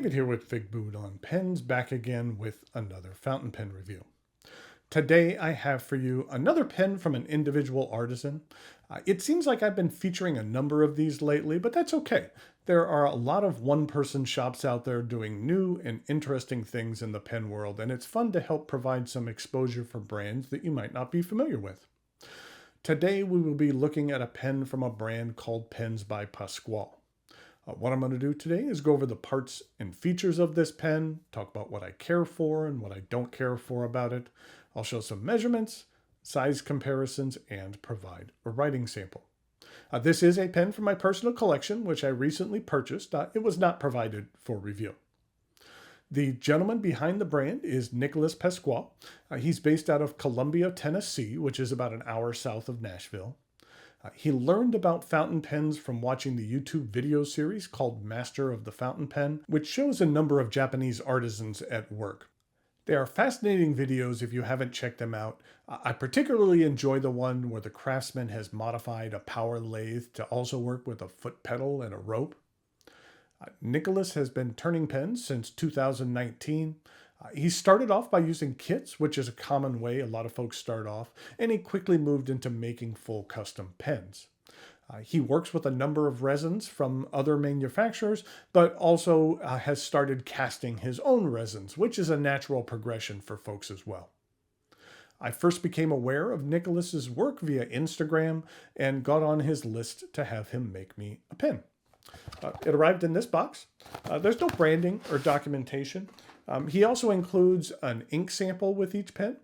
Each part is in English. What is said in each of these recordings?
Look at here with Figboot on Pens, back again with another fountain pen review. Today I have for you another pen from an individual artisan. It seems like I've been featuring a number of these lately, but that's okay. There are a lot of one-person shops out there doing new and interesting things in the pen world, and it's fun to help provide some exposure for brands that you might not be familiar with. Today we will be looking at a pen from a brand called Pens by Pasquale. What I'm going to do today is go over the parts and features of this pen, talk about what I care for and what I don't care for about it. I'll show some measurements, size comparisons, and provide a writing sample. This is a pen from my personal collection, which I recently purchased. It was not provided for review. The gentleman behind the brand is Nicholas Pasquale. He's based out of Columbia, Tennessee, which is about an hour south of Nashville. He learned about fountain pens from watching the YouTube video series called Master of the Fountain Pen, which shows a number of Japanese artisans at work. They are fascinating videos if you haven't checked them out. I particularly enjoy the one where the craftsman has modified a power lathe to also work with a foot pedal and a rope. Nicholas has been turning pens since 2019. He started off by using kits, which is a common way a lot of folks start off, and he quickly moved into making full custom pens. He works with a number of resins from other manufacturers, but also has started casting his own resins, which is a natural progression for folks as well. I first became aware of Nicholas's work via Instagram and got on his list to have him make me a pen. It arrived in this box. There's no branding or documentation. He also includes an ink sample with each pen.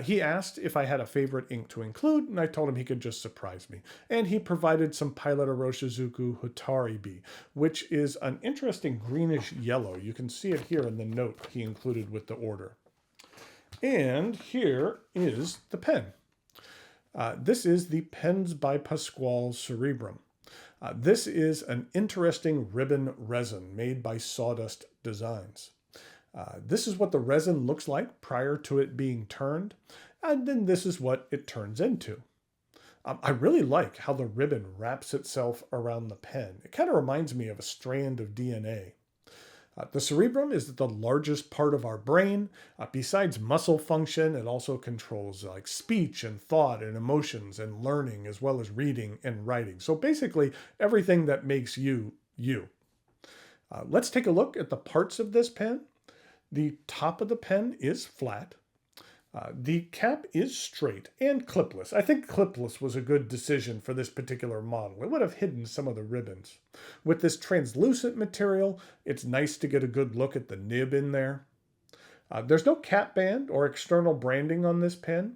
He asked if I had a favorite ink to include, and I told him he could just surprise me. And he provided some Pilot Iroshizuku Hotari B, which is an interesting greenish yellow. You can see it here in the note he included with the order. And here is the pen. This is the Pens by Pasquale Cerebrum. This is an interesting ribbon resin made by Sawdust Designs. This is what the resin looks like prior to it being turned, and then this is what it turns into. I really like how the ribbon wraps itself around the pen. It kind of reminds me of a strand of DNA. The cerebrum is the largest part of our brain. Besides muscle function, it also controls like speech and thought and emotions and learning, as well as reading and writing. So basically, everything that makes you, you. Let's take a look at the parts of this pen. The top of the pen is flat. The cap is straight and clipless. I think clipless was a good decision for this particular model. It would have hidden some of the ribbons. With this translucent material, it's nice to get a good look at the nib in there. There's no cap band or external branding on this pen.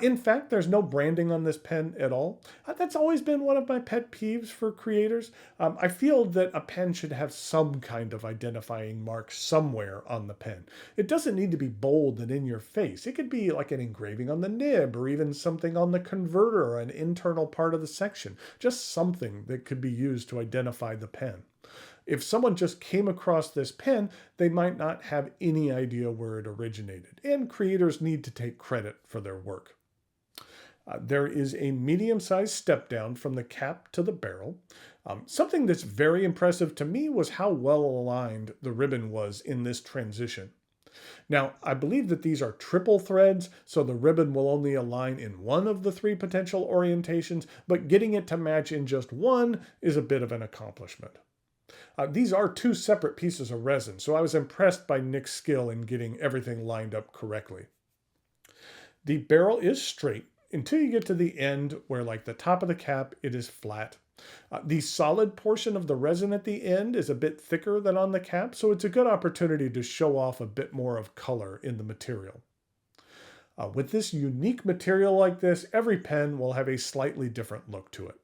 In fact, there's no branding on this pen at all. That's always been one of my pet peeves for creators. I feel that a pen should have some kind of identifying mark somewhere on the pen. It doesn't need to be bold and in your face. It could be like an engraving on the nib or even something on the converter or an internal part of the section. Just something that could be used to identify the pen. If someone just came across this pen, they might not have any idea where it originated, and creators need to take credit for their work. There is a medium-sized step down from the cap to the barrel. Something that's very impressive to me was how well aligned the ribbon was in this transition. Now, I believe that these are triple threads, so the ribbon will only align in one of the three potential orientations, but getting it to match in just one is a bit of an accomplishment. These are two separate pieces of resin, so I was impressed by Nick's skill in getting everything lined up correctly. The barrel is straight until you get to the end where, like the top of the cap, it is flat. The solid portion of the resin at the end is a bit thicker than on the cap, so it's a good opportunity to show off a bit more of color in the material. With this unique material like this, every pen will have a slightly different look to it.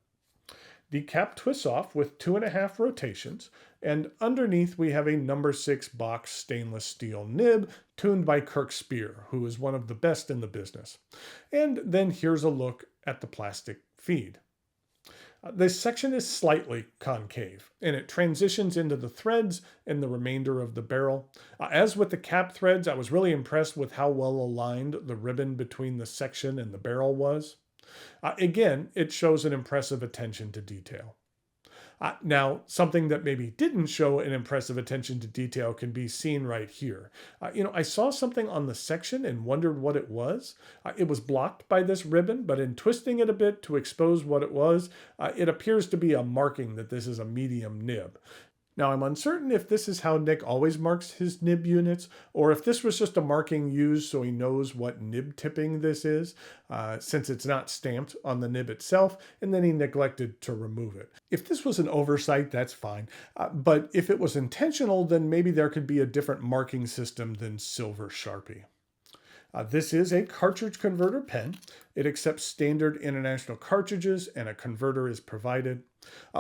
The cap twists off with 2.5 rotations, and underneath we have a number 6 box stainless steel nib tuned by Kirk Spear, who is one of the best in the business. And then here's a look at the plastic feed. This section is slightly concave, and it transitions into the threads and the remainder of the barrel. As with the cap threads, I was really impressed with how well aligned the ribbon between the section and the barrel was. Again, it shows an impressive attention to detail. Now, something that maybe didn't show an impressive attention to detail can be seen right here. I saw something on the section and wondered what it was. It was blocked by this ribbon, but in twisting it a bit to expose what it was, it appears to be a marking that this is a medium nib. Now, I'm uncertain if this is how Nick always marks his nib units, or if this was just a marking used so he knows what nib tipping this is, since it's not stamped on the nib itself, and then he neglected to remove it. If this was an oversight, that's fine. But if it was intentional, then maybe there could be a different marking system than Silver Sharpie. This is a cartridge converter pen. It accepts standard international cartridges and a converter is provided.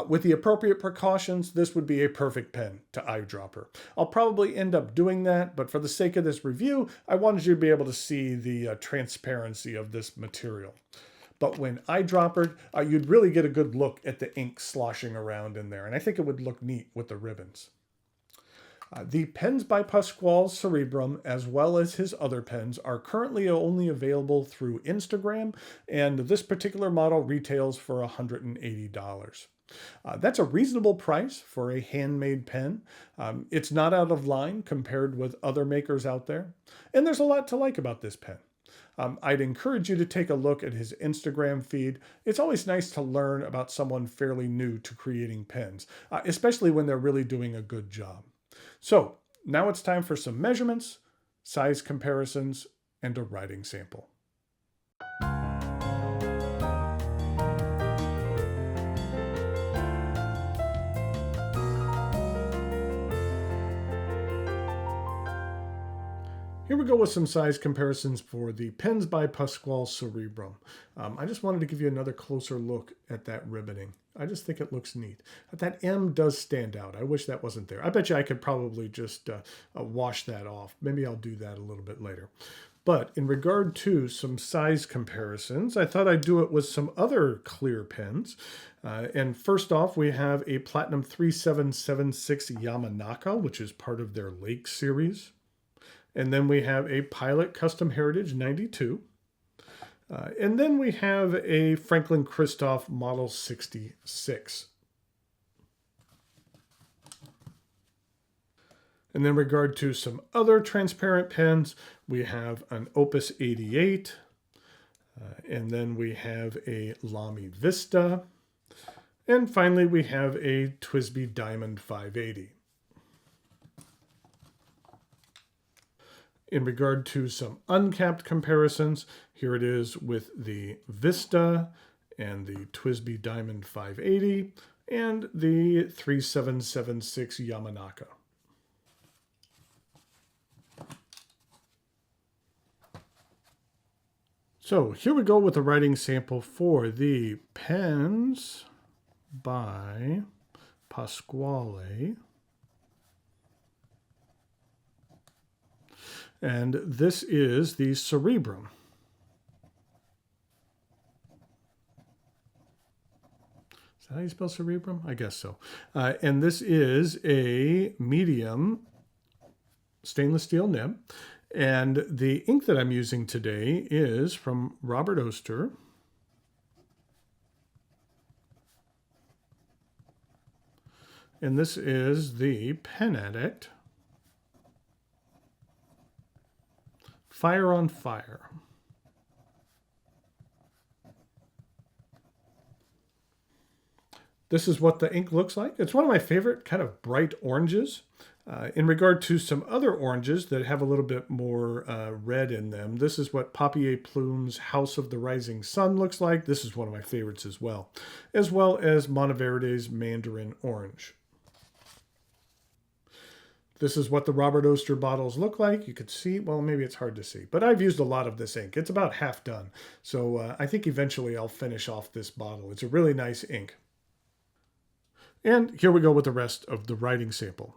With the appropriate precautions, this would be a perfect pen to eyedropper. I'll probably end up doing that, but for the sake of this review, I wanted you to be able to see the transparency of this material. But when eyedroppered, you'd really get a good look at the ink sloshing around in there, and I think it would look neat with the ribbons. The pens by Pasquale Cerebrum, as well as his other pens, are currently only available through Instagram, and this particular model retails for $180. That's a reasonable price for a handmade pen. It's not out of line compared with other makers out there, and there's a lot to like about this pen. I'd encourage you to take a look at his Instagram feed. It's always nice to learn about someone fairly new to creating pens, especially when they're really doing a good job. So now it's time for some measurements, size comparisons, and a writing sample. Here we go with some size comparisons for the pens by Pasquale Cerebrum. I just wanted to give you another closer look at that ribboning. I just think it looks neat. That M does stand out. I wish that wasn't there. I bet you I could probably just wash that off. Maybe I'll do that a little bit later. But in regard to some size comparisons, I thought I'd do it with some other clear pens. And first off, we have a Platinum 3776 Yamanaka, which is part of their Lake series. And then we have a Pilot Custom Heritage 92. And then we have a Franklin Christoph Model 66. And then in regard to some other transparent pens, we have an Opus 88. And then we have a Lamy Vista. And finally, we have a TWSBI Diamond 580. In regard to some uncapped comparisons, here it is with the Vista and the TWSBI Diamond 580 and the 3776 Yamanaka. So here we go with the writing sample for the pens by Pasquale. And this is the Cerebrum. Is that how you spell cerebrum? I guess so. And this is a medium stainless steel nib. And the ink that I'm using today is from Robert Oster. And this is the Pen Addict Fire on Fire. This is what the ink looks like. It's one of my favorite kind of bright oranges. In regard to some other oranges that have a little bit more red in them, this is what Papier Plume's House of the Rising Sun looks like. This is one of my favorites as well as Monteverde's Mandarin Orange. This is what the Robert Oster bottles look like. You could see, well, maybe it's hard to see, but I've used a lot of this ink. It's about half done. So I think eventually I'll finish off this bottle. It's a really nice ink. And here we go with the rest of the writing sample.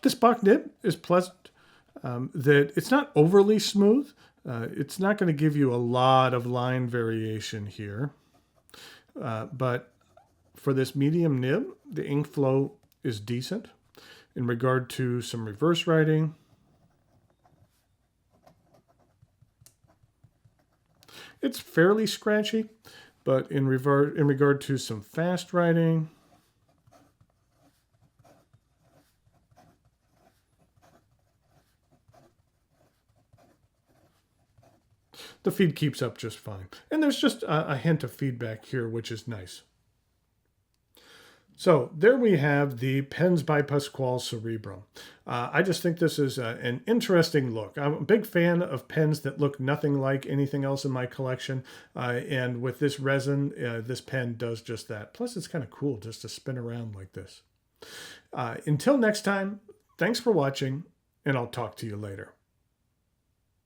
This Bach nib is pleasant, that it's not overly smooth, It's not going to give you a lot of line variation here, but for this medium nib, the ink flow is decent. In regard to some reverse writing, it's fairly scratchy, but in regard to some fast writing, the feed keeps up just fine. And there's just a hint of feedback here, which is nice. So there we have the pens by Pasquale Cerebrum. I just think this is an interesting look. I'm a big fan of pens that look nothing like anything else in my collection. And with this resin, this pen does just that. Plus, it's kind of cool just to spin around like this. Until next time, thanks for watching, and I'll talk to you later.